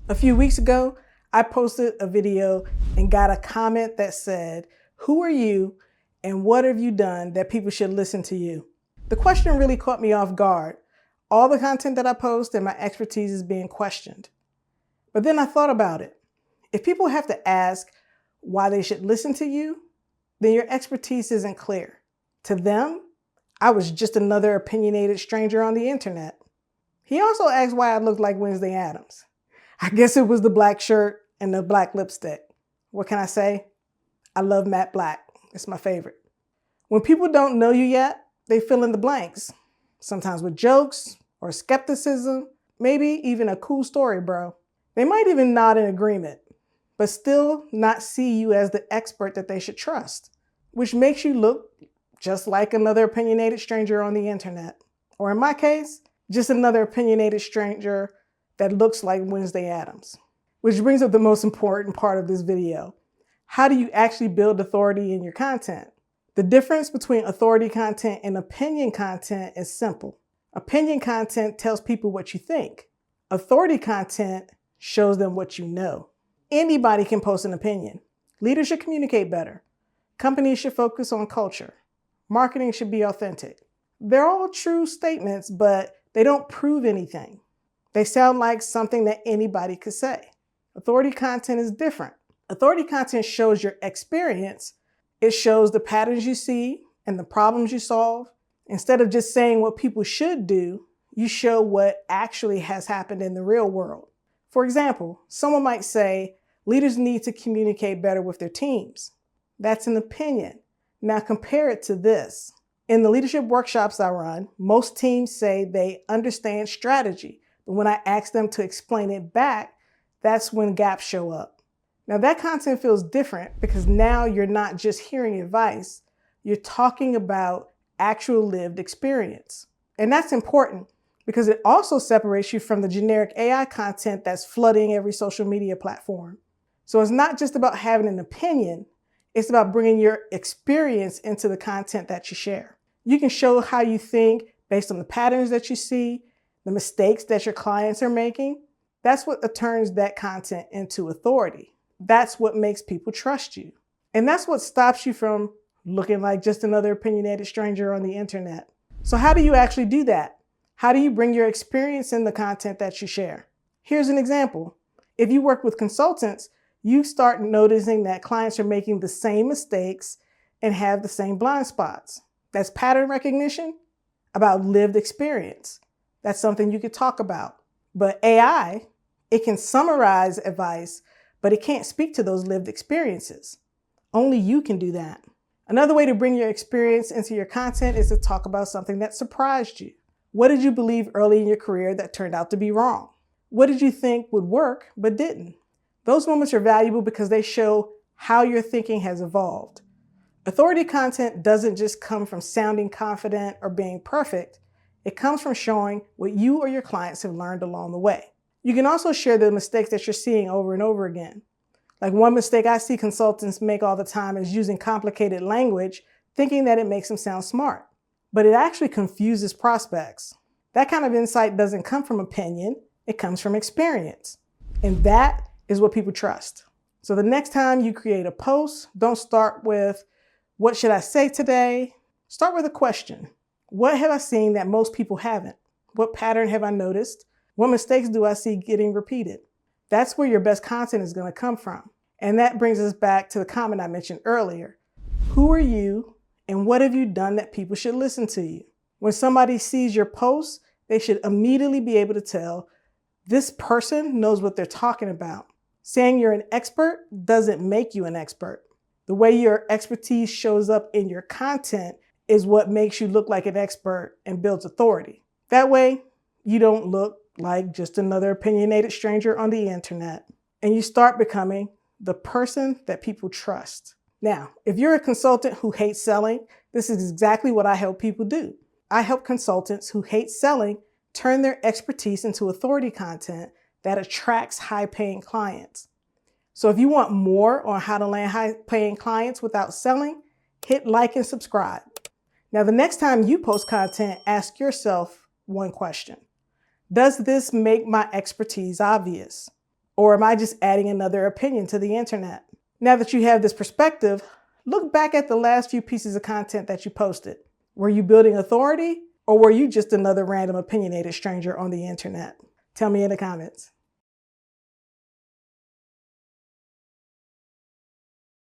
A few weeks ago, I posted a video and got a comment that said, "Who are you and what have you done that people should listen to you?" The question really caught me off guard. All the content that I post and my expertise is being questioned. But then I thought about it. If people have to ask why they should listen to you, then your expertise isn't clear. To them, I was just another opinionated stranger on the internet. He also asked why I looked like Wednesday Addams. I guess it was the black shirt and the black lipstick. What can I say? I love matte black. It's my favorite. When people don't know you yet, they fill in the blanks. Sometimes with jokes or skepticism, maybe even a cool story, bro. They might even nod in agreement, but still not see you as the expert that they should trust, which makes you look just like another opinionated stranger on the internet. Or in my case, just another opinionated stranger that looks like Wednesday Addams. Which brings up the most important part of this video. How do you actually build authority in your content? The difference between authority content and opinion content is simple. Opinion content tells people what you think. Authority content shows them what you know. Anybody can post an opinion. Leaders should communicate better. Companies should focus on culture. Marketing should be authentic. They're all true statements, but they don't prove anything. They sound like something that anybody could say. Authority content is different. Authority content shows your experience. It shows the patterns you see and the problems you solve. Instead of just saying what people should do, you show what actually has happened in the real world. For example, someone might say, leaders need to communicate better with their teams. That's an opinion. Now compare it to this. In the leadership workshops I run, most teams say they understand strategy. But when I ask them to explain it back, that's when gaps show up. Now that content feels different because now you're not just hearing advice, you're talking about actual lived experience. And that's important because it also separates you from the generic AI content that's flooding every social media platform. So it's not just about having an opinion, it's about bringing your experience into the content that you share. You can show how you think based on the patterns that you see, the mistakes that your clients are making. That's what turns that content into authority. That's what makes people trust you. And that's what stops you from looking like just another opinionated stranger on the internet. So how do you actually do that? How do you bring your experience in the content that you share? Here's an example. If you work with consultants, you start noticing that clients are making the same mistakes and have the same blind spots. That's pattern recognition about lived experience. That's something you could talk about. But AI, it can summarize advice, but it can't speak to those lived experiences. Only you can do that. Another way to bring your experience into your content is to talk about something that surprised you. What did you believe early in your career that turned out to be wrong? What did you think would work but didn't? Those moments are valuable because they show how your thinking has evolved. Authority content doesn't just come from sounding confident or being perfect. It comes from showing what you or your clients have learned along the way. You can also share the mistakes that you're seeing over and over again. Like one mistake I see consultants make all the time is using complicated language, thinking that it makes them sound smart. But it actually confuses prospects. That kind of insight doesn't come from opinion, it comes from experience. And that is what people trust. So the next time you create a post, don't start with, "What should I say today?" Start with a question. What have I seen that most people haven't? What pattern have I noticed? What mistakes do I see getting repeated? That's where your best content is going to come from. And that brings us back to the comment I mentioned earlier. Who are you and what have you done that people should listen to you? When somebody sees your post, they should immediately be able to tell this person knows what they're talking about. Saying you're an expert doesn't make you an expert. The way your expertise shows up in your content is what makes you look like an expert and builds authority. That way, you don't look like just another opinionated stranger on the internet, and you start becoming the person that people trust. Now, if you're a consultant who hates selling, this is exactly what I help people do. I help consultants who hate selling turn their expertise into authority content that attracts high-paying clients. So if you want more on how to land high-paying clients without selling, hit like and subscribe. Now, the next time you post content, ask yourself one question. Does this make my expertise obvious? Or am I just adding another opinion to the internet? Now that you have this perspective, look back at the last few pieces of content that you posted. Were you building authority, or were you just another random opinionated stranger on the internet? Tell me in the comments.